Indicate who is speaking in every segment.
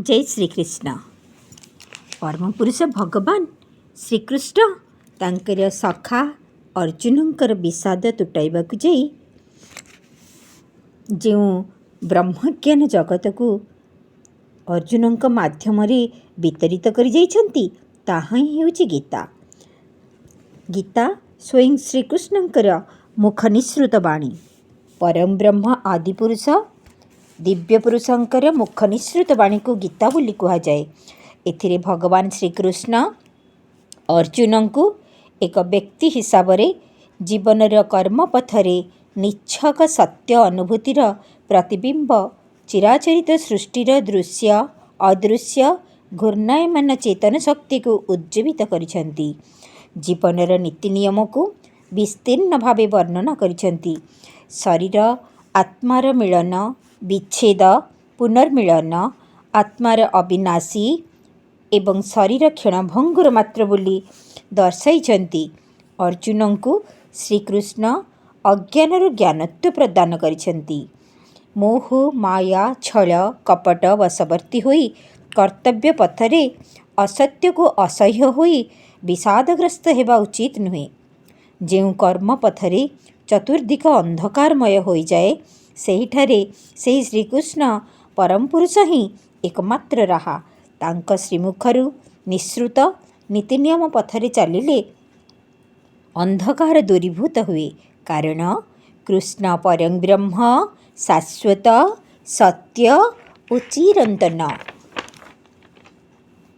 Speaker 1: जय श्रीकृष्ण। परम पुरुष भगवान श्रीकृष्ण तांकर सखा अर्जुनंकर विषाद तुटाइबाकु जाई जो ब्रह्मज्ञान जगत को अर्जुनंक माध्यम वितरित करि जाइछन्ति ताहा ही हेउछि गीता। गीता स्वयं श्रीकृष्णंकर मुख निसृत वाणी। परम ब्रह्म आदिपुरुष दिव्य पुरुषंकर मुख निसृत वाणी को गीता बोली कहा जाए। एथिरे भगवान श्रीकृष्ण अर्जुन को एक व्यक्ति हिसाब रे जीवनर कर्मपथरे निच्छक सत्य अनुभूतिर प्रतिबिंब चिराचरित सृष्टिर दृश्य अदृश्य घूर्णायमान चेतन शक्ति को उज्जीवित करिसेंती। जीवनर नीति नियम को विस्तीर्ण भावे वर्णना करिसेंती। शरीर आत्मार मिलन विच्छेद पुनर्मिलन आत्मार अविनाशी एवं शरीर क्षणभंगुर मात्र बोली दर्शाइछन्ति। अर्जुन को श्रीकृष्ण अज्ञानर ज्ञानत्व प्रदान करिसेंति। मोह माया छल कपट वशवर्ती होई कर्तव्य पथरे असत्य को असह्य होई विषादग्रस्त हेबा उचित नुहे। जेउ कर्म पथरे चतुर्दिक अंधकारमय हो जाए सेहिठारे सेही श्रीकृष्ण परम पुरुष ही एकमात्र राहा। तांक श्रीमुखरु निसृत नीति नियम पथरे चलिले अंधकार दूरीभूत हुए। कारण कृष्ण परम ब्रह्म शाश्वत सत्य और चिरंतन।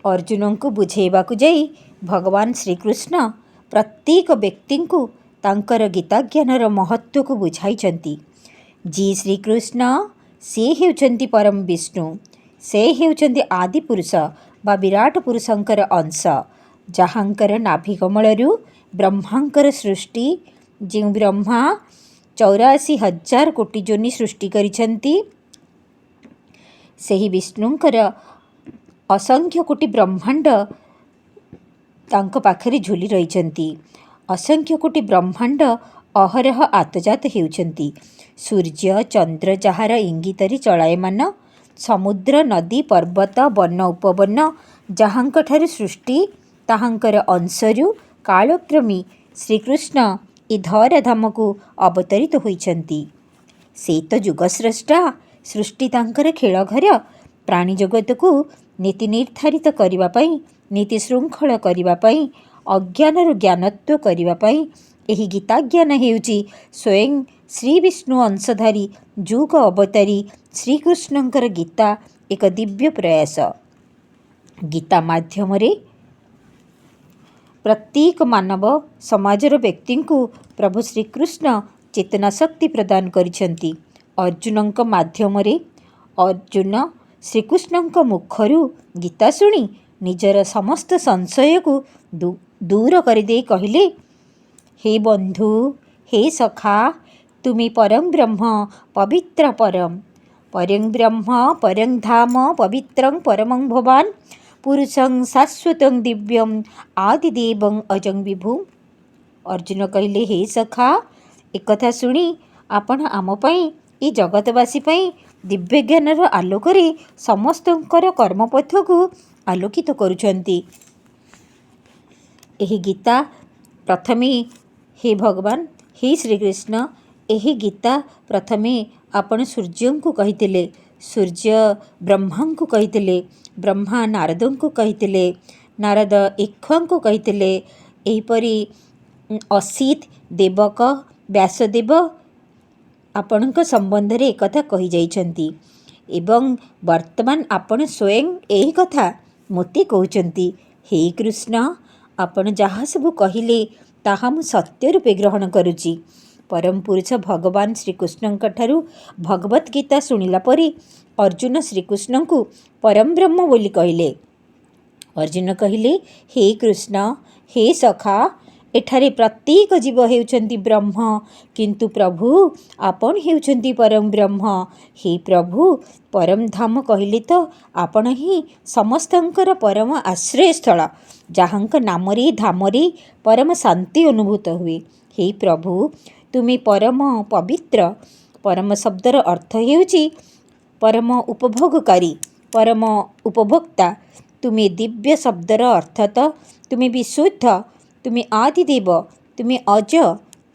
Speaker 1: अर्जुन को बुझेबाकु जाई भगवान श्रीकृष्ण प्रत्येक व्यक्ति को तांकर गीता ज्ञानर महत्व को बुझाइछन्ति। जी श्रीकृष्ण से हेउछन्ति परम विष्णु, से हेउछन्ति आदि पुरुष बा विराट पुरुषंकर अंश जहाँकर नाभिकमलरू ब्रह्मांकर सृष्टि। जो ब्रह्मा 84,000 कोटि जोनि सृष्टि करिछन्ति सेही विष्णुंकर असंख्य कोटि ब्रह्मांड तांक पाखरे झुली रहिछन्ति। असंख्य कोटि ब्रह्मांड अहरह आतजात हेउछन्ति। सूर्य चंद्र जହାର इंगितरी चलायमान समुद्र नदी पर्वत वन उपवन जहाँक ठारे सृष्टि ताहाँकर अंशरू कालक्रमी श्रीकृष्ण ए धराधाम को अवतरित होइछन्ति। से तो जुगश्रेष्ठा सृष्टि तांकर खेल घर प्राणी जगत को नीति निर्धारित करिबा पई नीति श्रृंखल करिबा पई अज्ञानर ज्ञानत्व करिबा पई एही गीता ज्ञान हेउछि स्वयं श्री विष्णु अंशधारी जुग अवतारी श्रीकृष्णंकर गीता एक दिव्य प्रयास। गीता माध्यम प्रत्येक मानव समाजर व्यक्ति को प्रभु श्रीकृष्ण चेतना शक्ति प्रदान करिसेंति। अर्जुनंक माध्यम अर्जुन श्रीकृष्णंक मुखरू गीता शुणी निजर समस्त संशय को दूर करदे कहले, हे बंधु हे सखा तुमी परम ब्रह्म पवित्र परं ब्रह्म परं धाम पवित्रं परमं भवान पुरुषं शाश्वतं दिव्यं आदिदेवं अजं विभु। अर्जुन कहले, हे सखा एकथा शुणी आपण आम पई ए जगतवासी पई दिव्य ज्ञानर आलोकरे समस्तंकर कर्मपथ को आलोकित करुछन्ति। एही गीता प्रथमे हे भगवान हे श्रीकृष्ण एही गीता प्रथमे आपण सूर्य को कहिथिले, सूर्य ब्रह्मा को कहिथिले, ब्रह्मा नारद को कहिथिले, नारद इक्ष्वाकु को कहिथिले, एहीपरि असित देवक व्यासदेव आपणक संबंध रे एकथा कहि जाइछन्ति एवं वर्तमान आपण स्वयं एही कथा मोते कहउछन्ति। हे कृष्ण आपण जहाँ सब कहिले ताहा मु सत्य रूपे ग्रहण करुची। परम पुरुष भगवान श्रीकृष्णंक ठारू भगवत गीता शुणिला परे अर्जुन श्रीकृष्ण को परम ब्रह्म बोली कहले। अर्जुन कहले, हे कृष्ण हे सखा एठारे प्रत्येक जीव हेउछन्ति ब्रह्म किंतु प्रभु आपण हेउछन्ति परम ब्रह्म। हे प्रभु परम धाम कहले तो आपण ही समस्तंकर परम आश्रय स्थल जहाँक नामरे धामरे परम शांति अनुभूत हुए। हे प्रभु तुमे परम पवित्र। परम शब्दर अर्थ हेउछि परम उपभोगकारी परम उपभोक्ता, तुमे दिव्य शब्दर अर्थ तो तुमे विशुद्ध, तुमे आदिदेव, तुमे अज,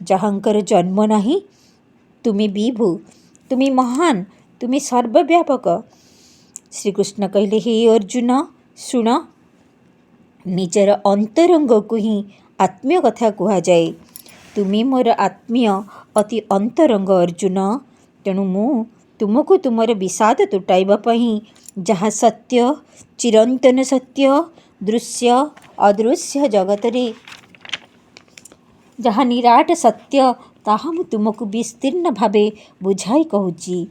Speaker 1: जहाँकर जन्म नहीं, तुमे विभु, तुमे महान, तुमे सर्वव्यापक। श्रीकृष्ण कहले, हे अर्जुन शुण, निजर अंतरंग को ही आत्मीय कथा कह जाए। तुमे मोर आत्मीय अति अंतरंग अर्जुन, तेणु मु तुमको तुमर विषाद तुटाइबापी जहाँ सत्य, चिरंतन सत्य, दृश्य अदृश्य जगतरे जहाँ निराट सत्य, ताहा मु तुमको विस्तीर्ण भावे बुझाई कहूची।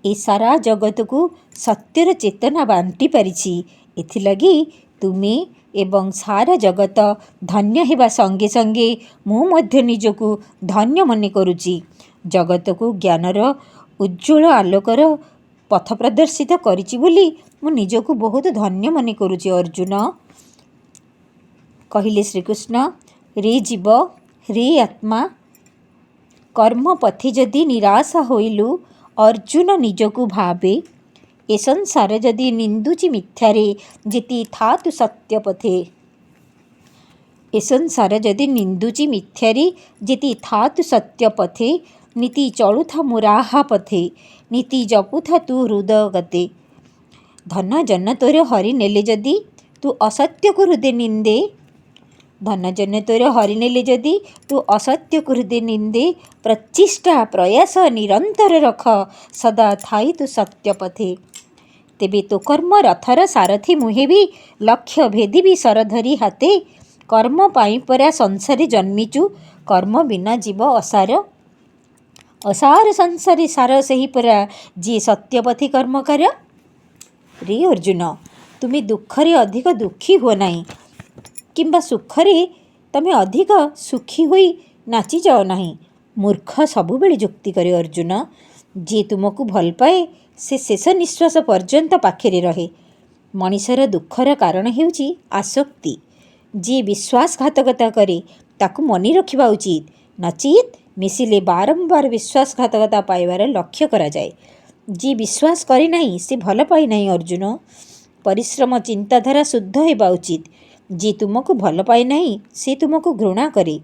Speaker 1: ए सारा जगत को सत्यर चेतना बांटी पारिछि। एथिलागि तुमे एवं सारा जगत धन्य हेबा संगे संगे मु मध्य निजको धन्य मने करुची। जगत को ज्ञानर उज्ज्वल आलोकर पथ प्रदर्शित करिछि बोली मु निजको बहुत धन्य मने करुची। अर्जुन कहिले श्रीकृष्ण, रे जीव, रे आत्मा, कर्म पथि जदि निराशा होइलु अर्जुन निजको भावे, ए संसार जदि निंदुची मिथ्यारे जेति थातु सत्य पथे। ए संसार जदि निंदुची मिथ्यारे जेति थातु सत्य पथे, नीति चलुथा मुराहा पथे, नीति जपुथा तू हृदय गते। धन जन तोर हरि नेले जदि तू असत्य को हृदय निंदे, धन जन तोर हरि नेले जदि तू असत्य को हृदय निंदे, प्रचेष्टा प्रयास निरंतर रख, सदा थाई तू सत्य पथे। तेबे तो कर्म रथर सारथी मुहे भी, लक्ष्य भेदी भी सरधरी हाथे, कर्म पाई परा संसारे जन्मिचु, कर्म बिना जीव असार। असार संसारे सार सही परा जी सत्यपथी कर्म कर। रे अर्जुन, तुमे दुखरे अधिक दुखी हो नहीं, किंबा सुखरे तमे अधिक सुखी होई नाची जाओ नहीं। मूर्ख सबुबेले जुक्ति करे अर्जुन। जी तुमको भल पाए से शेष निश्वास पर्यंत पाखरे रहे। मनीषर दुखर कारण हेउची आसक्ति। जी विश्वासघातकता करे ताकू मनी रखिबा उचित, नचित मिसिले बारंबार विश्वासघातकता पाइबार लक्ष्य करा जाए। जी विश्वास करे नहीं से भल पाई नहीं अर्जुन। परिश्रम चिंताधारा शुद्ध हेबा उचित। जी तुमको भल पाए नहीं से तुमको घृणा करे।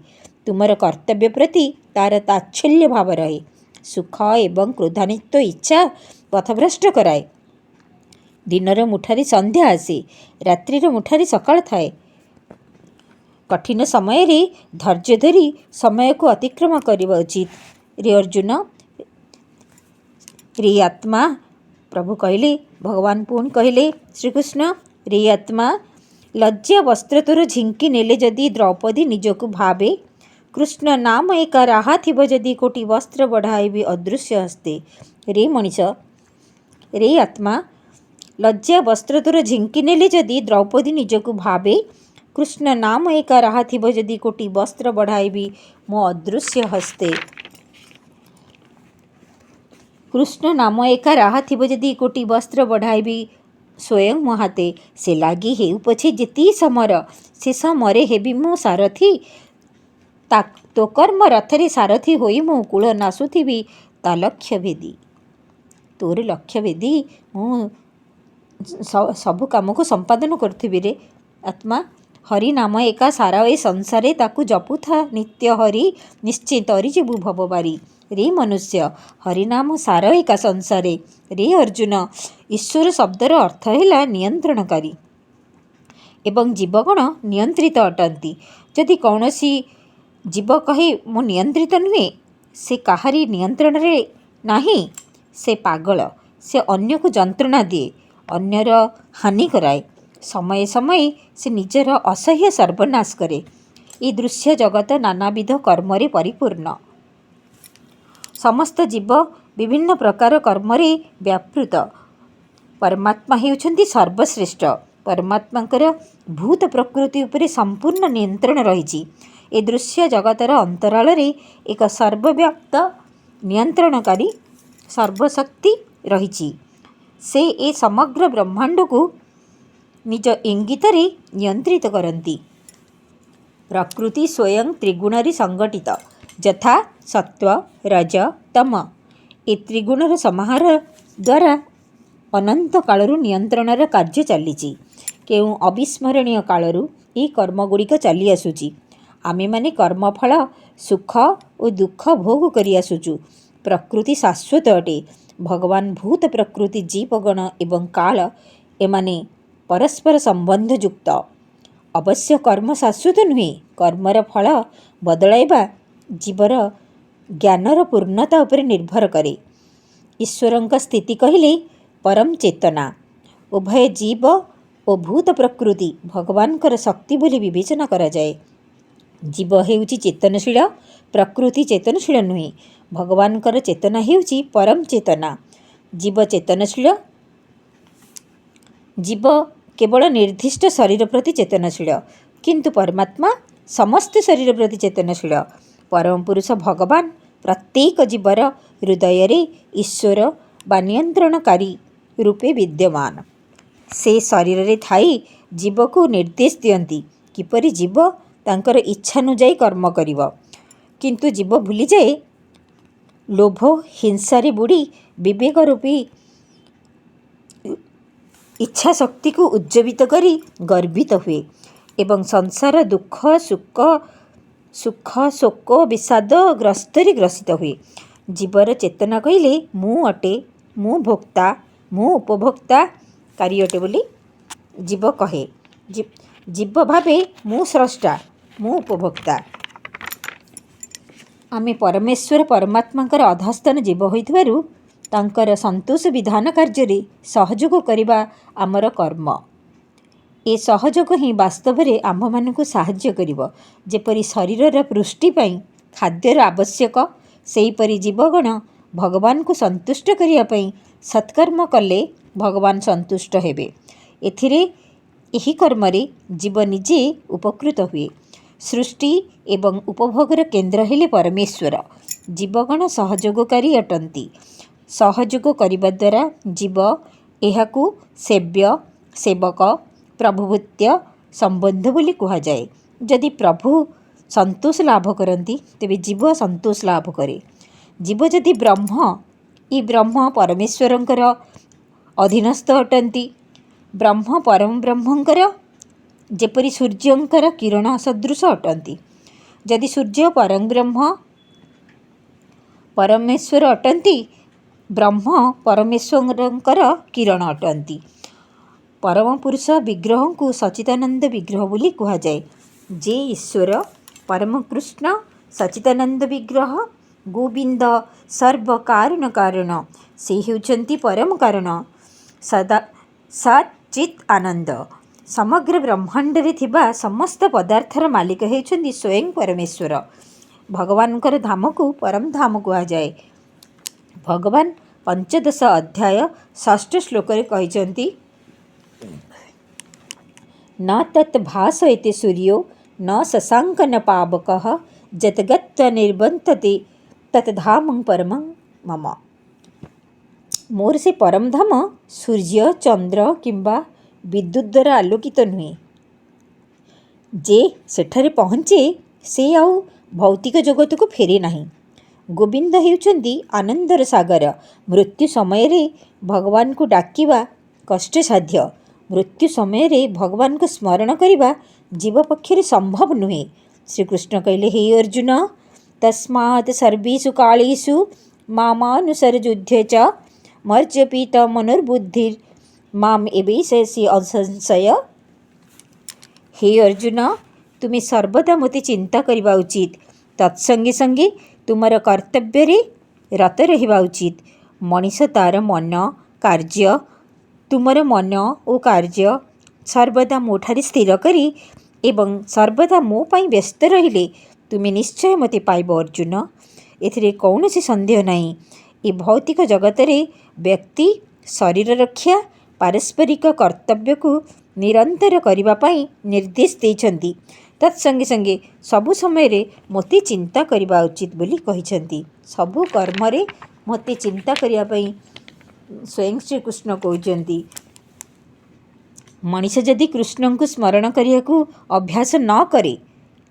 Speaker 1: तुमर कर्तव्य प्रति तार ताच्छल्य भाव रहे। सुख एवं क्रोधान्वित इच्छा पथभ्रष्ट कराए। दिनर मुठारी संध्या आसे, रात्रिर मुठारी सकाळ थाए। कठिन समय रे धैर्य धरी समय को अतिक्रम करवा उचित। रे अर्जुन, रे आत्मा, प्रभु कहले, भगवान पुणी कहले श्रीकृष्ण, रे आत्मा, लज्जा वस्त्र तोर झिंकी नेले जदि द्रौपदी निजको भावे, कृष्ण नाम एका राहा थिब जदि कोटि वस्त्र बढ़ाइबी अदृश्य हस्ते। रे मनीष, रे आत्मा, लज्जा वस्त्र तोर झिंकी नेले जदि द्रौपदी निजको भावे, कृष्ण नाम एका राहा थिब जदि कोटि वस्त्र बढ़ाइबी मो अदृश्य हस्ते। कृष्ण नाम एका राहा थिब जदि कोटि वस्त्र बढ़ाइबी स्वयं मो हाते, से लागी हेउ पछे जेती समर, से समरे हेबी मो सारथी। तो कर्म रथरे सारथी होई मो कूल नासुथिबी ता लक्ष्य भेदी। तोर लक्ष्य भेदी मु सबु काम को संपादन करथिबी। रे आत्मा, हरि नाम एका सारा ए संसारे ताकू जपुथा नित्य हरि, निश्चित तरी जीवु भवबारी। रे मनुष्य, हरि नाम सारा एका संसारे। रे अर्जुन, ईश्वर शब्दर अर्थ है नियंत्रणकारी एवं जीवगण नियंत्रित अटंती। जदि कौनसी जीव कहे मो नियंत्रित नुहे, से काहारी नियंत्रण रे नहीं, से पागल। से अन्य को जंत्रणा दिए, अन्यर हानि कराए। समय समय से निजर असह्य सर्वनाश करे। ये दृश्य जगत नानाविध कर्मरे परिपूर्ण। समस्त जीव विभिन्न प्रकार कर्मरे व्यापृत। परमात्मा हेउछन्ति सर्वश्रेष्ठ। परमात्मांकर भूत प्रकृति उपरे संपूर्ण नियंत्रण रही। ए दृश्य जगतर अंतराल रे एक सर्वव्याप्त नियंत्रणकारी सर्वशक्ति रही। से ए समग्र ब्रह्मांड को निज इंगित रे नियंत्रित करती। प्रकृति स्वयं त्रिगुण संगठित, यथा सत्व रज तम। ए त्रिगुणर समाहार द्वारा ଅନନ୍ତ କାଳରୁ ନିୟନ୍ତ୍ରଣର କାର୍ଯ୍ୟ ଚାଲିଛି। କେଉଁ ଅବିସ୍ମରଣୀୟ କାଳରୁ ଏହି କର୍ମଗୁଡ଼ିକ ଚାଲି ଆସୁଛି। ଆମେମାନେ କର୍ମଫଳ ସୁଖ ଓ ଦୁଃଖ ଭୋଗ କରି ଆସୁଛୁ। ପ୍ରକୃତି ଶାଶ୍ୱତ ଅଟେ। ଭଗବାନ ଭୂତ ପ୍ରକୃତି ଜୀବଗଣ ଏବଂ କାଳ ଏମାନେ ପରସ୍ପର ସମ୍ବନ୍ଧଯୁକ୍ତ। ଅବଶ୍ୟ କର୍ମ ଶାଶ୍ୱତ ନୁହେଁ। କର୍ମର ଫଳ ବଦଳାଇବା ଜୀବର ଜ୍ଞାନର ପୂର୍ଣ୍ଣତା ଉପରେ ନିର୍ଭର କରେ। ଈଶ୍ୱରଙ୍କ ସ୍ଥିତି କହିଲେ ପରମ ଚେତନା। ଉଭୟ ଜୀବ ଓ ଭୂତ ପ୍ରକୃତି ଭଗବାନଙ୍କର ଶକ୍ତି ବୋଲି ବିବେଚନା କରାଯାଏ। ଜୀବ ହେଉଛି ଚେତନଶୀଳ, ପ୍ରକୃତି ଚେତନଶୀଳ ନୁହେଁ। ଭଗବାନଙ୍କର ଚେତନା ହେଉଛି ପରମ ଚେତନା। ଜୀବ ଚେତନଶୀଳ। ଜୀବ କେବଳ ନିର୍ଦ୍ଦିଷ୍ଟ ଶରୀର ପ୍ରତି ଚେତନଶୀଳ, କିନ୍ତୁ ପରମାତ୍ମା ସମସ୍ତ ଶରୀର ପ୍ରତି ଚେତନଶୀଳ। ପରମ ପୁରୁଷ ଭଗବାନ ପ୍ରତ୍ୟେକ ଜୀବର ହୃଦୟରେ ଈଶ୍ୱର ବା ନିୟନ୍ତ୍ରଣକାରୀ ରୂପେ ବିଦ୍ୟମାନ। ସେ ଶରୀରରେ ଥାଇ ଜୀବକୁ ନିର୍ଦ୍ଦେଶ ଦିଅନ୍ତି କିପରି ଜୀବ ତାଙ୍କର ଇଚ୍ଛାନୁଯାୟୀ କର୍ମ କରିବ। କିନ୍ତୁ ଜୀବ ଭୁଲିଯାଏ, ଲୋଭ ହିଂସାରେ ବୁଡ଼ି ବିବେକ ରୂପୀ ଇଚ୍ଛା ଶକ୍ତିକୁ ଉଜ୍ଜୀବିତ କରି ଗର୍ବିତ ହୁଏ ଏବଂ ସଂସାର ଦୁଃଖ ସୁଖ ଶୋକ ବିଷାଦ ଗ୍ରସ୍ତରେ ଗ୍ରସିତ ହୁଏ। ଜୀବର ଚେତନା କହିଲେ ମୁଁ ଅଟେ, ମୁଁ ଭୋକ୍ତା, ମୁଁ ଉପଭୋକ୍ତାକାରୀ ଅଟେ ବୋଲି ଜୀବ କହେ। ଜୀବ ଭାବେ ମୁଁ ସ୍ରଷ୍ଟା, ମୁଁ ଉପଭୋକ୍ତା। ଆମେ ପରମେଶ୍ୱର ପରମାତ୍ମାଙ୍କର ଅଧସ୍ତନ ଜୀବ ହୋଇଥିବାରୁ ତାଙ୍କର ସନ୍ତୋଷ ବିଧାନ କାର୍ଯ୍ୟରେ ସହଯୋଗ କରିବା ଆମର କର୍ମ। ଏ ସହଯୋଗ ହିଁ ବାସ୍ତବରେ ଆମ୍ଭମାନଙ୍କୁ ସାହାଯ୍ୟ କରିବ। ଯେପରି ଶରୀରର ପୁଷ୍ଟି ପାଇଁ ଖାଦ୍ୟର ଆବଶ୍ୟକ, ସେହିପରି ଜୀବଗଣ ଭଗବାନଙ୍କୁ ସନ୍ତୁଷ୍ଟ କରିବା ପାଇଁ ସତ୍କର୍ମ କଲେ ଭଗବାନ ସନ୍ତୁଷ୍ଟ ହେବେ। ଏହି କର୍ମରେ ଜୀବ ନିଜେ ଉପକୃତ ହୁଏ। ସୃଷ୍ଟି ଏବଂ ଉପଭୋଗର କେନ୍ଦ୍ର ହେଲେ ପରମେଶ୍ୱର। ଜୀବଗଣ ସହଯୋଗକାରୀ ଅଟନ୍ତି। ସହଯୋଗ କରିବା ଦ୍ୱାରା ଜୀବ ଏହାକୁ ସେବ୍ୟ, ସେବକ, ପ୍ରଭୁଭୂତ୍ୟ ସମ୍ବନ୍ଧ ବୋଲି କୁହାଯାଏ। ଯଦି ପ୍ରଭୁ ସନ୍ତୋଷ ଲାଭ କରନ୍ତି, ତେବେ ଜୀବ ସନ୍ତୋଷ ଲାଭ କରେ। ଜୀବ ଯଦି ବ୍ରହ୍ମ, ବ୍ରହ୍ମ ପରମେଶ୍ୱରଙ୍କର ଅଧୀନସ୍ଥ ଅଟନ୍ତି। ବ୍ରହ୍ମ ପରମ ବ୍ରହ୍ମଙ୍କର ଯେପରି ସୂର୍ଯ୍ୟଙ୍କର କିରଣ ସଦୃଶ ଅଟନ୍ତି। ଯଦି ସୂର୍ଯ୍ୟ ପରମ ବ୍ରହ୍ମ ପରମେଶ୍ୱର ଅଟନ୍ତି, ବ୍ରହ୍ମ ପରମେଶ୍ୱରଙ୍କର କିରଣ ଅଟନ୍ତି। ପରମ ପୁରୁଷ ବିଗ୍ରହଙ୍କୁ ସଚ୍ଚିଦାନନ୍ଦ ବିଗ୍ରହ ବୋଲି କୁହାଯାଏ। ଯେ ଈଶ୍ୱର ପରମକୃଷ୍ଣ ସଚ୍ଚିଦାନନ୍ଦ ବିଗ୍ରହ, ଗୋବିନ୍ଦ ସର୍ବ କାରଣ କାରଣ, ସେ ହେଉଛନ୍ତି ପରମ କାରଣ, ସତ୍ ଚିତ୍ ଆନନ୍ଦ। ସମଗ୍ର ବ୍ରହ୍ମାଣ୍ଡରେ ଥିବା ସମସ୍ତ ପଦାର୍ଥର ମାଲିକ ହେଉଛନ୍ତି ସ୍ୱୟଂ ପରମେଶ୍ୱର। ଭଗବାନଙ୍କର ଧାମକୁ ପରମ ଧାମ କୁହାଯାଏ। ଭଗବାନ ପଞ୍ଚଦଶ ଅଧ୍ୟାୟ 6 ଶ୍ଲୋକରେ କହିଛନ୍ତି, ନ ତତ୍ ଭାସୟତେ ସୂର୍ଯ୍ୟୋ ନ ଶଶାଙ୍କ ନ ପାବକଃ ଯତ୍ ଗତ୍ୱା ନିବର୍ତ୍ତତେ ତତ୍ ଧାମଂ ପରମଂ ମମ। ମୋର ସେ ପରମ ଧାମ ସୂର୍ଯ୍ୟ, ଚନ୍ଦ୍ର କିମ୍ବା ବିଦ୍ୟୁତ୍ ଦ୍ୱାରା ଆଲୋକିତ ନୁହେଁ। ଯେ ସେଠାରେ ପହଞ୍ଚେ, ସେ ଆଉ ଭୌତିକ ଜଗତକୁ ଫେରେ ନାହିଁ। ଗୋବିନ୍ଦ ହେଉଛନ୍ତି ଆନନ୍ଦର ସାଗର। ମୃତ୍ୟୁ ସମୟରେ ଭଗବାନଙ୍କୁ ଡାକିବା କଷ୍ଟସାଧ୍ୟ। ମୃତ୍ୟୁ ସମୟରେ ଭଗବାନଙ୍କୁ ସ୍ମରଣ କରିବା ଜୀବ ପକ୍ଷରେ ସମ୍ଭବ ନୁହେଁ। ଶ୍ରୀକୃଷ୍ଣ କହିଲେ, ହେ ଅର୍ଜୁନ, ତସ୍ମାତ୍ ସର୍ବେଷୁ କାଳେଷୁ ମାମାନୁସର ଯୁଧ୍ୟ ଚ ମଜ୍ଜପିତ ମନୋର୍ବୁଦ୍ଧିର୍ ମାମ୍ ଏବେଷସି ଅସଂଶୟ। ହେ ଅର୍ଜୁନ, ତୁମେ ସର୍ବଦା ମୋତେ ଚିନ୍ତା କରିବା ଉଚିତ। ତତ୍ସଙ୍ଗେ ସଙ୍ଗେ ତୁମର କର୍ତ୍ତବ୍ୟରେ ରତ ରହିବା ଉଚିତ। ମଣିଷ ତା'ର ମନ କାର୍ଯ୍ୟ, ତୁମର ମନ ଓ କାର୍ଯ୍ୟ ସର୍ବଦା ମୋଠାରେ ସ୍ଥିର କରି ଏବଂ ସର୍ବଦା ମୋ ପାଇଁ ବ୍ୟସ୍ତ ରହିଲେ ତୁମେ ନିଶ୍ଚୟ ମୋତେ ପାଇବ ଅର୍ଜୁନ। ଏଥିରେ କୌଣସି ସନ୍ଦେହ ନାହିଁ। ଏ ଭୌତିକ ଜଗତରେ ବ୍ୟକ୍ତି ଶରୀର ରକ୍ଷା ପାରସ୍ପରିକ କର୍ତ୍ତବ୍ୟକୁ ନିରନ୍ତର କରିବା ପାଇଁ ନିର୍ଦ୍ଦେଶ ଦେଇଛନ୍ତି। ତତ୍ସଙ୍ଗେ ସଙ୍ଗେ ସବୁ ସମୟରେ ମୋତେ ଚିନ୍ତା କରିବା ଉଚିତ ବୋଲି କହିଛନ୍ତି। ସବୁ କର୍ମରେ ମୋତେ ଚିନ୍ତା କରିବା ପାଇଁ ସ୍ୱୟଂ ଶ୍ରୀକୃଷ୍ଣ କହୁଛନ୍ତି। ମଣିଷ ଯଦି କୃଷ୍ଣଙ୍କୁ ସ୍ମରଣ କରିବାକୁ ଅଭ୍ୟାସ ନ କରେ,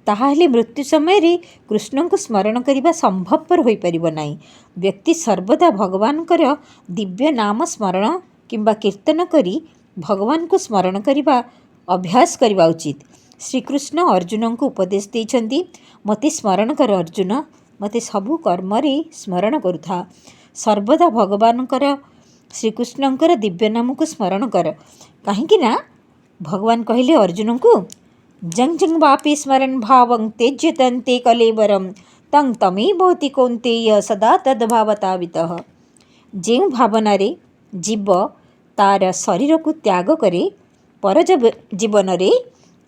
Speaker 1: ତାହେଲେ ମୃତ୍ୟୁ ସମୟରେ କୃଷ୍ଣଙ୍କୁ ସ୍ମରଣ କରିବା ସମ୍ଭବପର ହୋଇପାରିବ ନାହିଁ। ବ୍ୟକ୍ତି ସର୍ବଦା ଭଗବାନଙ୍କର ଦିବ୍ୟ ନାମ ସ୍ମରଣ କିମ୍ବା କୀର୍ତ୍ତନ କରି ଭଗବାନଙ୍କୁ ସ୍ମରଣ କରିବା ଅଭ୍ୟାସ କରିବା ଉଚିତ। ଶ୍ରୀକୃଷ୍ଣ ଅର୍ଜୁନଙ୍କୁ ଉପଦେଶ ଦେଇଛନ୍ତି, ମୋତେ ସ୍ମରଣ କର ଅର୍ଜୁନ, ମୋତେ ସବୁ କର୍ମରେ ସ୍ମରଣ କରୁଥା। ସର୍ବଦା ଭଗବାନଙ୍କର ଶ୍ରୀକୃଷ୍ଣଙ୍କର ଦିବ୍ୟ ନାମକୁ ସ୍ମରଣ କର। କାହିଁକି ନା ଭଗବାନ କହିଲେ ଅର୍ଜୁନଙ୍କୁ, ଜଂ ଜଂ ବାପି ସ୍ମରନ୍ ଭାବଂ ତ୍ୟଜ୍ୟତନ୍ତେ କଲେବରମ୍ ତଂ ତମେବୋତି କୌନ୍ତେୟ ସଦା ତଦ୍ଭାବତାବିତଃ। ଯେଉଁ ଭାବନାରେ ଜୀବ ତାର ଶରୀରକୁ ତ୍ୟାଗ କରେ, ପର ଜୀବନରେ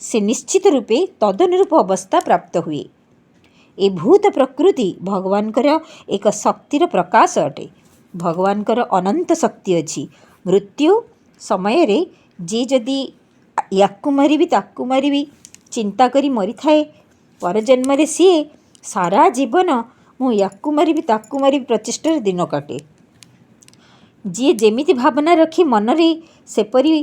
Speaker 1: ସେ ନିଶ୍ଚିତ ରୂପେ ତଦନୁରୂପ ଅବସ୍ଥା ପ୍ରାପ୍ତ ହୁଏ। ଏ ଭୂତ ପ୍ରକୃତି ଭଗବାନଙ୍କର ଏକ ଶକ୍ତିର ପ୍ରକାଶ ଅଟେ। ଭଗବାନଙ୍କର ଅନନ୍ତ ଶକ୍ତି ଅଛି। ମୃତ୍ୟୁ ସମୟରେ ଯିଏ ଯଦି ୟାକୁ ମାରିବି ତାକୁ ମାରିବି ଚିନ୍ତା କରି ମରିଥାଏ, ପରଜନ୍ମରେ ସିଏ ସାରା ଜୀବନ ମୁଁ ୟାକୁ ମାରିବି ତାକୁ ମାରିବି ପ୍ରଚେଷ୍ଟାରେ ଦିନ କାଟେ। ଯିଏ ଯେମିତି ଭାବନା ରଖି ମନରେ ସେପରି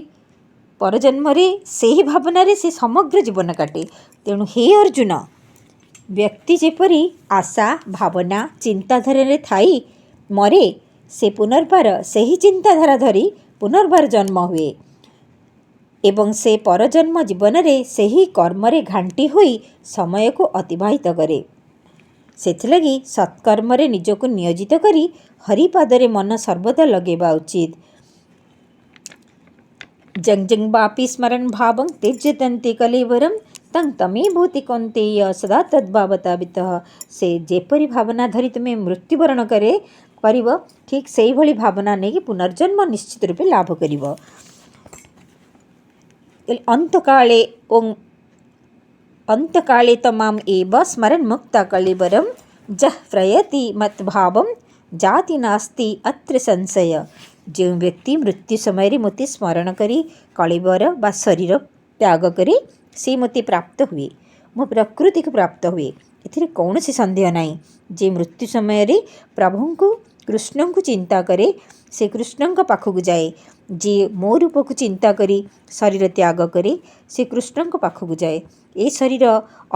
Speaker 1: ପରଜନ୍ମରେ ସେହି ଭାବନାରେ ସେ ସମଗ୍ର ଜୀବନ କାଟେ। ତେଣୁ ହେ ଅର୍ଜୁନ, ବ୍ୟକ୍ତି ଯେପରି ଆଶା ଭାବନା ଚିନ୍ତାଧାରାରେ ଥାଇ ମରେ, ସେ ପୁନର୍ବାର ସେହି ଚିନ୍ତାଧାରା ଧରି ପୁନର୍ବାର ଜନ୍ମ ହୁଏ ଏବଂ ସେ ପରଜନ୍ମ ଜୀବନରେ ସେହି କର୍ମରେ ଘାଣ୍ଟି ହୋଇ ସମୟକୁ ଅତିବାହିତ କରେ। ସେଥିଲାଗି ସତ୍କର୍ମରେ ନିଜକୁ ନିୟୋଜିତ କରି ହରିପାଦରେ ମନ ସର୍ବଦା ଲଗାଇବା ଉଚିତ। ଜଂ ଜଂ ବାପି ସ୍ମରନ୍ ଭାବଂ ତ୍ୟଜ୍ୟତନ୍ତେ କଲେବରମ୍ ତଂ ତମେବୋତି କୌନ୍ତେୟ ସଦା ତଦ୍ଭାବତାବିତଃ। ସେ ଯେପରି ଭାବନା ଧରି ତୁମେ ମୃତ୍ୟୁବରଣ କରିବ, ଠିକ୍ ସେଇଭଳି ଭାବନା ନେଇକି ପୁନର୍ଜନ୍ମ ନିଶ୍ଚିତ ରୂପେ ଲାଭ କରିବ। ଅନ୍ତକାଳେ ତମାମ୍ ଏବ ସ୍ମରନ୍ ମୁକ୍ତା କଳେବରମ୍ ଯଃ ପ୍ରୟତି ମତ୍ଭାବଂ ଜାତି ନାସ୍ତି ଅତ୍ର ସଂଶୟ। ଯେଉଁ ବ୍ୟକ୍ତି ମୃତ୍ୟୁ ସମୟରେ ମୋତେ ସ୍ମରଣ କରି କଳେବର ବା ଶରୀର ତ୍ୟାଗ କରେ, ସେ ମୋତେ ପ୍ରାପ୍ତ ହୁଏ, ମୋ ପ୍ରକୃତିକୁ ପ୍ରାପ୍ତ ହୁଏ। ଏଥିରେ କୌଣସି ସନ୍ଦେହ ନାହିଁ। ଯେ ମୃତ୍ୟୁ ସମୟରେ ପ୍ରଭୁଙ୍କୁ କୃଷ୍ଣଙ୍କୁ ଚିନ୍ତା କରେ, ସେ କୃଷ୍ଣଙ୍କ ପାଖକୁ ଯାଏ। ଯିଏ ମୋ ରୂପକୁ ଚିନ୍ତା କରି ଶରୀର ତ୍ୟାଗ କରେ, ସେ କୃଷ୍ଣଙ୍କ ପାଖକୁ ଯାଏ। ଏ ଶରୀର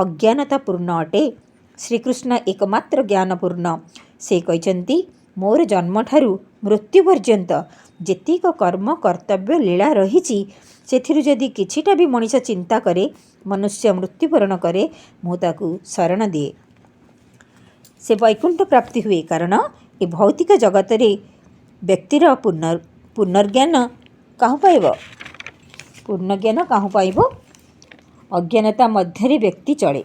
Speaker 1: ଅଜ୍ଞାନତାପୂର୍ଣ୍ଣ ଅଟେ। ଶ୍ରୀକୃଷ୍ଣ ଏକମାତ୍ର ଜ୍ଞାନପୂର୍ଣ୍ଣ। ସେ କହିଛନ୍ତି, ମୋର ଜନ୍ମଠାରୁ ମୃତ୍ୟୁ ପର୍ଯ୍ୟନ୍ତ ଯେତିକ କର୍ମ କର୍ତ୍ତବ୍ୟ ଲୀଳା ରହିଛି, ସେଥିରୁ ଯଦି କିଛିଟା ବି ମଣିଷ ଚିନ୍ତା କରେ, ମନୁଷ୍ୟ ମୃତ୍ୟୁବରଣ କରେ, ମୁଁ ତାକୁ ଶରଣ ଦିଏ, ସେ ବୈକୁଣ୍ଠ ପ୍ରାପ୍ତି ହୁଏ। କାରଣ ଏ ଭୌତିକ ଜଗତରେ ବ୍ୟକ୍ତିର ପୁନର୍ଜ୍ଞାନ କାହୁଁ ପାଇବ? ପୂର୍ଣ୍ଣଜ୍ଞାନ କାହୁଁ ପାଇବ? ଅଜ୍ଞାନତା ମଧ୍ୟରେ ବ୍ୟକ୍ତି ଚଳେ।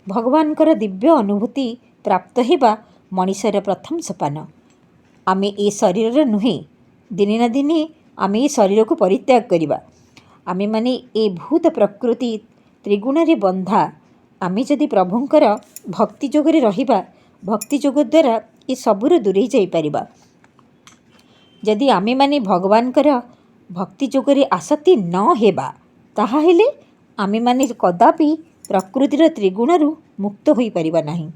Speaker 1: ଭଗବାନଙ୍କର ଦିବ୍ୟ ଅନୁଭୂତି ପ୍ରାପ୍ତ ହେବା ମଣିଷର ପ୍ରଥମ ସୋପାନ। ଆମେ ଏ ଶରୀରର ନୁହେଁ। ଦିନେ ନା ଦିନେ ଆମେ ଏ ଶରୀରକୁ ପରିତ୍ୟାଗ କରିବା। ଆମେମାନେ ଏ ଭୂତ ପ୍ରକୃତି ତ୍ରିଗୁଣରେ ବନ୍ଧା। ଆମେ ଯଦି ପ୍ରଭୁଙ୍କର ଭକ୍ତି ଯୋଗରେ ରହିବା, ଭକ୍ତି ଯୋଗ ଦ୍ୱାରା ଏ ସବୁରୁ ଦୂରେଇ ଯାଇପାରିବା। ଯଦି ଆମେମାନେ ଭଗବାନଙ୍କର ଭକ୍ତି ଯୋଗରେ ଆସକ୍ତି ନ ହେବା, ତାହାହେଲେ ଆମେମାନେ କଦାପି ପ୍ରକୃତିର ତ୍ରିଗୁଣରୁ ମୁକ୍ତ ହୋଇପାରିବା ନାହିଁ।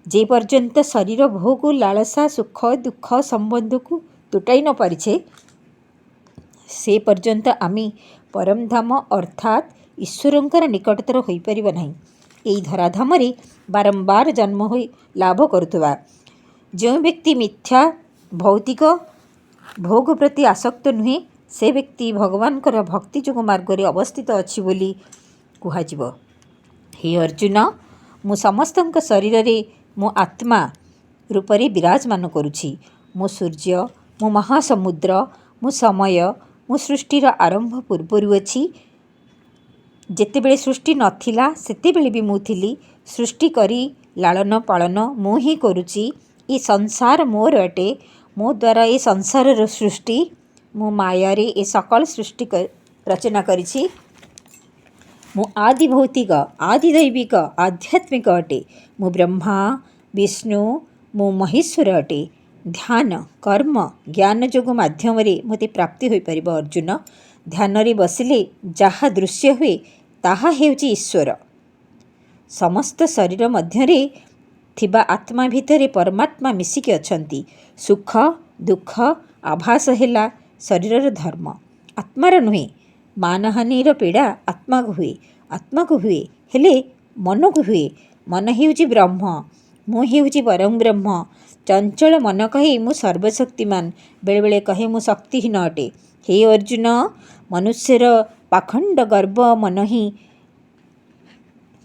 Speaker 1: ଯେ ପର୍ଯ୍ୟନ୍ତ ଶରୀର ଭୋଗ ଲାଳସା ସୁଖ ଦୁଃଖ ସମ୍ବନ୍ଧକୁ ତୁଟାଇ ନ ପାରିଛେ, ସେ ପର୍ଯ୍ୟନ୍ତ ଆମେ ପରମଧାମ ଅର୍ଥାତ୍ ଈଶ୍ୱରଙ୍କର ନିକଟତର ହୋଇପାରିବା ନାହିଁ। ଏହି ଧରାଧାମରେ ବାରମ୍ବାର ଜନ୍ମ ହୋଇ ଲାଭ କରୁଥିବା ଯେଉଁ ବ୍ୟକ୍ତି ମିଥ୍ୟା ଭୌତିକ ଭୋଗ ପ୍ରତି ଆସକ୍ତ ନୁହେଁ, ସେ ବ୍ୟକ୍ତି ଭଗବାନଙ୍କର ଭକ୍ତି ଯୋଗ ମାର୍ଗରେ ଅବସ୍ଥିତ ଅଛି ବୋଲି କୁହାଯିବ। ହେ ଅର୍ଜୁନ, ମୁଁ ସମସ୍ତଙ୍କ ଶରୀରରେ ମୋ ଆତ୍ମା ରୂପରେ ବିରାଜମାନ କରୁଛି। ମୁଁ ସୂର୍ଯ୍ୟ, ମୁଁ ମହାସମୁଦ୍ର, ମୁଁ ସମୟ, ମୁଁ ସୃଷ୍ଟିର ଆରମ୍ଭ ପୂର୍ବରୁ ଅଛି। ଯେତେବେଳେ ସୃଷ୍ଟି ନଥିଲା ସେତେବେଳେ ବି ମୁଁ ଥିଲି। ସୃଷ୍ଟି କରି ଲାଳନ ପାଳନ ମୁଁ ହିଁ କରୁଛି। ଏ ସଂସାର ମୋର ଅଟେ। ମୋ ଦ୍ୱାରା ଏ ସଂସାରର ସୃଷ୍ଟି, ମୁଁ ମାୟାରେ ଏ ସକଳ ସୃଷ୍ଟି ରଚନା କରିଛି। ମୁଁ ଆଦି ଭୌତିକ, ଆଦି ଦୈବିକ, ଆଧ୍ୟାତ୍ମିକ ଅଟେ। ମୁଁ ବ୍ରହ୍ମା, ବିଷ୍ଣୁ, ମୁଁ ମହେଶ୍ୱର ଅଟେ। ଧ୍ୟାନ, କର୍ମ, ଜ୍ଞାନ ଯୋଗ ମାଧ୍ୟମରେ ମୋତେ ପ୍ରାପ୍ତି ହୋଇପାରିବ। ଅର୍ଜୁନ, ଧ୍ୟାନରେ ବସିଲେ ଯାହା ଦୃଶ୍ୟ ହୁଏ, ତାହା ହେଉଛି ଈଶ୍ୱର। ସମସ୍ତ ଶରୀର ମଧ୍ୟରେ ଥିବା ଆତ୍ମା ଭିତରେ ପରମାତ୍ମା ମିଶିକି ଅଛନ୍ତି। ସୁଖ ଦୁଃଖ ଆଭାସ ହେଲା ଶରୀରର ଧର୍ମ, ଆତ୍ମାର ନୁହେଁ। ମାନହାନିର ପୀଡ଼ା ଆତ୍ମାକୁ ହୁଏ, ହେଲେ ମନକୁ ହୁଏ। ମନ ହେଉଛି ବ୍ରହ୍ମ, ମୁଁ ହେଉଛି ପରମ ବ୍ରହ୍ମ। ଚଞ୍ଚଳ ମନ କହେ ମୁଁ ସର୍ବଶକ୍ତିମାନ, ବେଳେବେଳେ କହେ ମୁଁ ଶକ୍ତିହୀନ ଅଟେ। ହେ ଅର୍ଜୁନ, ମନୁଷ୍ୟର ପାଖଣ୍ଡ ଗର୍ବ ମନ ହିଁ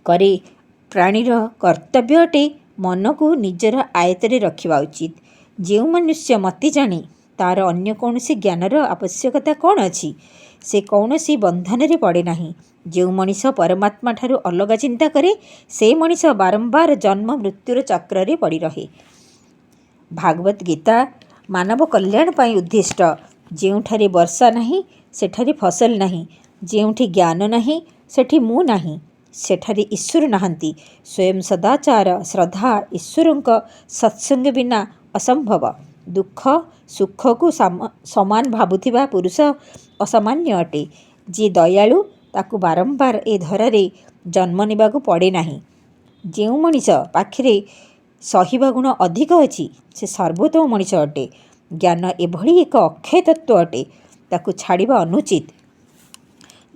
Speaker 1: କରେ। ପ୍ରାଣୀର କର୍ତ୍ତବ୍ୟ ଅଟେ ମନକୁ ନିଜର ଆୟତ୍ତରେ ରଖିବା ଉଚିତ। ଯେଉଁ ମନୁଷ୍ୟ ମତେ ଜାଣେ ତା'ର ଅନ୍ୟ କୌଣସି ଜ୍ଞାନର ଆବଶ୍ୟକତା କ'ଣ ଅଛି? ସେ କୌଣସି ବନ୍ଧନରେ ପଡ଼େ ନାହିଁ। ଯେଉଁ ମଣିଷ ପରମାତ୍ମାଠାରୁ ଅଲଗା ଚିନ୍ତା କରେ ସେ ମଣିଷ ବାରମ୍ବାର ଜନ୍ମ ମୃତ୍ୟୁର ଚକ୍ରରେ ପଡ଼ି ରହେ। ଭାଗବତ ଗୀତା ମାନବ କଲ୍ୟାଣ ପାଇଁ ଉଦ୍ଦିଷ୍ଟ। ଯେଉଁଠାରେ ବର୍ଷା ନାହିଁ ସେଠାରେ ଫସଲ ନାହିଁ, ଯେଉଁଠି ଜ୍ଞାନ ନାହିଁ ସେଠି ମୁଁ ନାହିଁ, ସେଠାରେ ଈଶ୍ୱର ନାହାନ୍ତି। ସ୍ୱୟଂ ସଦାଚାର ଶ୍ରଦ୍ଧା ଈଶ୍ୱରଙ୍କ ସତ୍ସଙ୍ଗ ବିନା ଅସମ୍ଭବ। ଦୁଃଖ ସୁଖକୁ ସମାନ ଭାବୁଥିବା ପୁରୁଷ ଅସାମାନ୍ୟ ଅଟେ। ଯିଏ ଦୟାଳୁ ତାକୁ ବାରମ୍ବାର ଏ ଧରାରେ ଜନ୍ମ ନେବାକୁ ପଡ଼େ ନାହିଁ। ଯେଉଁ ମଣିଷ ପାଖରେ ସହିବା ଗୁଣ ଅଧିକ ଅଛି ସେ ସର୍ବୋତ୍ତମ ମଣିଷ ଅଟେ। ଜ୍ଞାନ ଏଭଳି ଏକ ଅକ୍ଷୟ ତତ୍ତ୍ୱ ଅଟେ, ତାକୁ ଛାଡ଼ିବା ଅନୁଚିତ।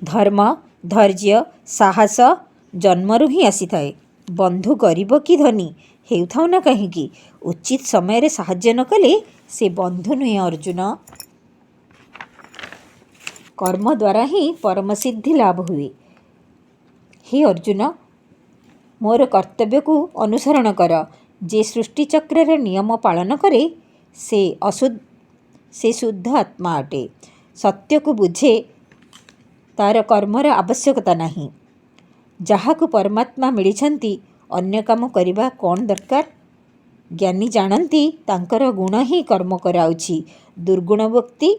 Speaker 1: ଧର୍ମ ଧୈର୍ଯ୍ୟ ସାହସ ଜନ୍ମରୁ ହିଁ ଆସିଥାଏ। ବନ୍ଧୁ ଗରିବ କି ଧନୀ ହେଉଥାଉ ନା କାହିଁକି, ଉଚିତ ସମୟରେ ସାହାଯ୍ୟ ନ କଲେ ସେ ବନ୍ଧୁ ନୁହେଁ ଅର୍ଜୁନ। କର୍ମ ଦ୍ୱାରା ହିଁ ପରମ ସିଦ୍ଧି ଲାଭ ହୁଏ। ହେ ଅର୍ଜୁନ, ମୋର କର୍ତ୍ତବ୍ୟକୁ ଅନୁସରଣ କର। ଯେ ସୃଷ୍ଟିଚକ୍ରର ନିୟମ ପାଳନ କରେ ସେ ଶୁଦ୍ଧ ଆତ୍ମା ଅଟେ। ସତ୍ୟକୁ ବୁଝେ, ତା'ର କର୍ମର ଆବଶ୍ୟକତା ନାହିଁ। ଯାହାକୁ ପରମାତ୍ମା ମିଳିଛନ୍ତି ଅନ୍ୟ କାମ କରିବା କ'ଣ ଦରକାର? ଜ୍ଞାନୀ ଜାଣନ୍ତି ତାଙ୍କର ଗୁଣ ହିଁ କର୍ମ କରାଉଛି। ଦୁର୍ଗୁଣ ବ୍ୟକ୍ତି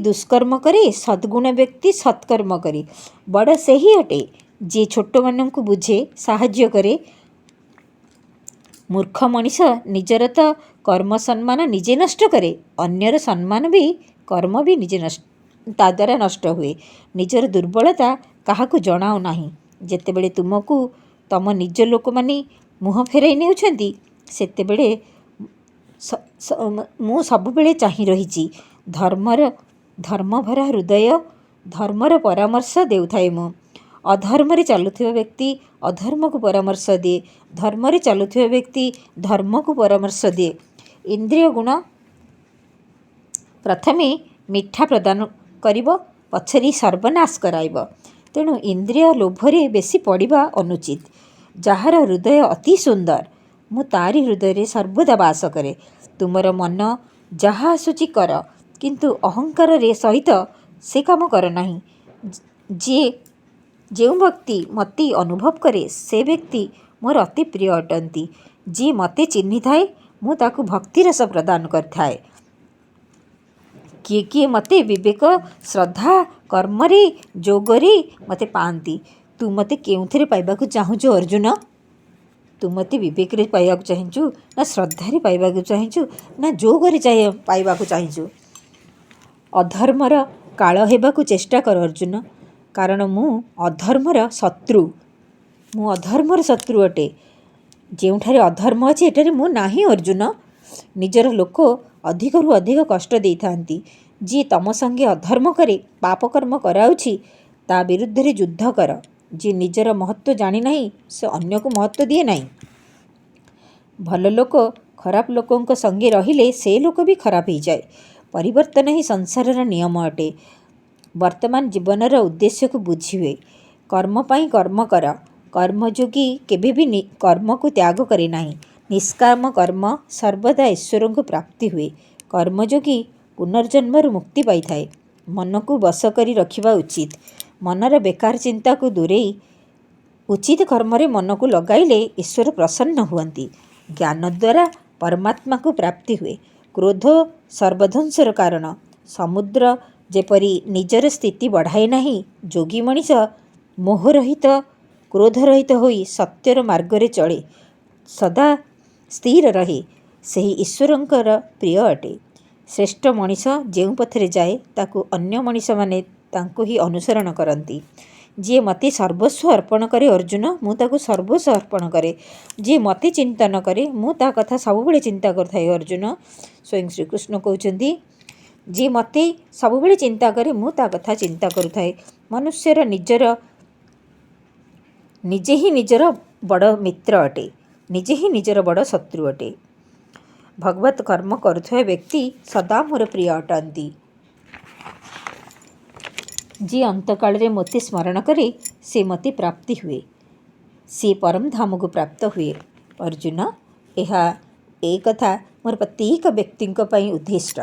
Speaker 1: ଦୁଷ୍କର୍ମ କରେ, ସଦ୍ଗୁଣ ବ୍ୟକ୍ତି ସତ୍କର୍ମ କରେ। ବଡ଼ ସେହି ଅଟେ ଯିଏ ଛୋଟମାନଙ୍କୁ ବୁଝେ, ସାହାଯ୍ୟ କରେ। ମୂର୍ଖ ମଣିଷ ନିଜର ତ କର୍ମ ସମ୍ମାନ ନିଜେ ନଷ୍ଟ କରେ, ଅନ୍ୟର ସମ୍ମାନ ବି କର୍ମ ବି ତା ଦ୍ୱାରା ନଷ୍ଟ ହୁଏ। ନିଜର ଦୁର୍ବଳତା କାହାକୁ ଜଣାଉ ନାହିଁ। ଯେତେବେଳେ ତୁମକୁ ତମ ନିଜ ଲୋକମାନେ ମୁହଁ ଫେରାଇ ନେଉଛନ୍ତି ସେତେବେଳେ ମୁଁ ସବୁବେଳେ ଚାହିଁ ରହିଛି। ଧର୍ମଭରା ହୃଦୟ, ଧର୍ମର ପରାମର୍ଶ ଦେଉଥାଏ ମୁଁ। ଅଧର୍ମରେ ଚାଲୁଥିବା ବ୍ୟକ୍ତି ଅଧର୍ମକୁ ପରାମର୍ଶ ଦିଏ, ଧର୍ମରେ ଚାଲୁଥିବା ବ୍ୟକ୍ତି ଧର୍ମକୁ ପରାମର୍ଶ ଦିଏ। ଇନ୍ଦ୍ରିୟ ଗୁଣ ପ୍ରଥମେ ମିଠା ପ୍ରଦାନ କରିବ, ପଛରେ ସର୍ବନାଶ କରାଇବ। ତେଣୁ ଇନ୍ଦ୍ରିୟ ଲୋଭରେ ବେଶୀ ପଡ଼ିବା ଅନୁଚିତ। ଯାହାର ହୃଦୟ ଅତି ସୁନ୍ଦର ମୁଁ ତାରି ହୃଦୟରେ ସର୍ବଦା ବାସ କରେ। ତୁମର ମନ ଯାହା ଆସୁଛି କର, କିନ୍ତୁ ଅହଙ୍କାରରେ ସହିତ ସେ କାମ କର ନାହିଁ। ଯେଉଁ ବ୍ୟକ୍ତି ମୋତେ ଅନୁଭବ କରେ ସେ ବ୍ୟକ୍ତି ମୋର ଅତି ପ୍ରିୟ ଅଟନ୍ତି। ଯିଏ ମୋତେ ଚିହ୍ନିଥାଏ ମୁଁ ତାକୁ ଭକ୍ତିରସ ପ୍ରଦାନ କରିଥାଏ। କିଏ କିଏ ମୋତେ ବିବେକ ଶ୍ରଦ୍ଧା କର୍ମରେ ଯୋଗରେ ମୋତେ ପାଆନ୍ତି। ତୁ ମୋତେ କେଉଁଥିରେ ପାଇବାକୁ ଚାହୁଁଛୁ ଅର୍ଜୁନ? ତୁ ମୋତେ ବିବେକରେ ପାଇବାକୁ ଚାହୁଁଛୁ ନା ଶ୍ରଦ୍ଧାରେ ପାଇବାକୁ ଚାହୁଁଛୁ ନା ଯୋଗରେ ପାଇବାକୁ ଚାହୁଁଛୁ? ଅଧର୍ମର କାଳ ହେବାକୁ ଚେଷ୍ଟା କର ଅର୍ଜୁନ, କାରଣ ମୁଁ ଅଧର୍ମର ଶତ୍ରୁ ଅଟେ। ଯେଉଁଠାରେ ଅଧର୍ମ ଅଛି ଏଠାରେ ମୁଁ ନାହିଁ ଅର୍ଜୁନ। ନିଜର ଲୋକ ଅଧିକରୁ ଅଧିକ କଷ୍ଟ ଦେଇଥାନ୍ତି। ଯିଏ ତମ ସଙ୍ଗେ ଅଧର୍ମ କରେ, ପାପକର୍ମ କରାଉଛି ତା ବିରୁଦ୍ଧରେ ଯୁଦ୍ଧ କର। ଯିଏ ନିଜର ମହତ୍ତ୍ୱ ଜାଣିନାହିଁ ସେ ଅନ୍ୟକୁ ମହତ୍ତ୍ୱ ଦିଏ ନାହିଁ। ଭଲ ଲୋକ ଖରାପ ଲୋକଙ୍କ ସଙ୍ଗେ ରହିଲେ ସେ ଲୋକ ବି ଖରାପ ହେଇଯାଏ। ପରିବର୍ତ୍ତନ ହିଁ ସଂସାରର ନିୟମ ଅଟେ। ବର୍ତ୍ତମାନ ଜୀବନର ଉଦ୍ଦେଶ୍ୟକୁ ବୁଝିହୁଏ। କର୍ମ ପାଇଁ କର୍ମ କର। କର୍ମଯୋଗୀ କେବେ ବି କର୍ମକୁ ତ୍ୟାଗ କରେ ନାହିଁ। ନିଷ୍କାମ କର୍ମ ସର୍ବଦା ଈଶ୍ୱରଙ୍କୁ ପ୍ରାପ୍ତି ହୁଏ। କର୍ମଯୋଗୀ ପୁନର୍ଜନ୍ମରୁ ମୁକ୍ତି ପାଇଥାଏ। ମନକୁ ବଶ କରି ରଖିବା ଉଚିତ। ମନର ବେକାର ଚିନ୍ତାକୁ ଦୂରେଇ ଉଚିତ କର୍ମରେ ମନକୁ ଲଗାଇଲେ ଈଶ୍ୱର ପ୍ରସନ୍ନ ହୁଅନ୍ତି। ଜ୍ଞାନ ଦ୍ୱାରା ପରମାତ୍ମାକୁ ପ୍ରାପ୍ତି ହୁଏ। କ୍ରୋଧ ସର୍ବଧ୍ୱଂସର କାରଣ। ସମୁଦ୍ର ଯେପରି ନିଜର ସ୍ଥିତି ବଢ଼ାଏ ନାହିଁ, ଯୋଗୀ ମଣିଷ ମୋହରହିତ କ୍ରୋଧରହିତ ହୋଇ ସତ୍ୟର ମାର୍ଗରେ ଚଳେ, ସଦା ସ୍ଥିର ରହେ, ସେହି ଈଶ୍ୱରଙ୍କର ପ୍ରିୟ ଅଟେ। ଶ୍ରେଷ୍ଠ ମଣିଷ ଯେଉଁ ପଥରେ ଯାଏ ତାକୁ ଅନ୍ୟ ମଣିଷମାନେ ତାଙ୍କୁ ହିଁ ଅନୁସରଣ କରନ୍ତି। ଯିଏ ମୋତେ ସର୍ବସ୍ୱ ଅର୍ପଣ କରେ ଅର୍ଜୁନ, ମୁଁ ତାକୁ ସର୍ବସ୍ୱ ଅର୍ପଣ କରେ। ଯିଏ ମୋତେ ଚିନ୍ତା ନ କରେ ମୁଁ ତା କଥା ସବୁବେଳେ ଚିନ୍ତା କରୁଥାଏ ଅର୍ଜୁନ। ସ୍ୱୟଂ ଶ୍ରୀକୃଷ୍ଣ କହୁଛନ୍ତି, ଯିଏ ମୋତେ ସବୁବେଳେ ଚିନ୍ତା କରେ ମୁଁ ତା କଥା ଚିନ୍ତା କରୁଥାଏ। ମନୁଷ୍ୟର ନିଜେ ହିଁ ନିଜର ବଡ଼ ମିତ୍ର ଅଟେ। ନିଜେ ହିଁ ନିଜର ବଡ଼ ଶତ୍ରୁ ଅଟେ। ଭଗବତ କର୍ମ କରୁଥିବା ବ୍ୟକ୍ତି ସଦା ମୋର ପ୍ରିୟ ଅଟନ୍ତି। ଯିଏ ଅନ୍ତକାଳରେ ମୋତେ ସ୍ମରଣ କରେ ସେ ମୋତେ ପ୍ରାପ୍ତି ହୁଏ, ସିଏ ପରମ ଧାମକୁ ପ୍ରାପ୍ତ ହୁଏ। ଅର୍ଜୁନ, ଏ କଥା ମୋର ପ୍ରତ୍ୟେକ ବ୍ୟକ୍ତିଙ୍କ ପାଇଁ ଉଦ୍ଦିଷ୍ଟ।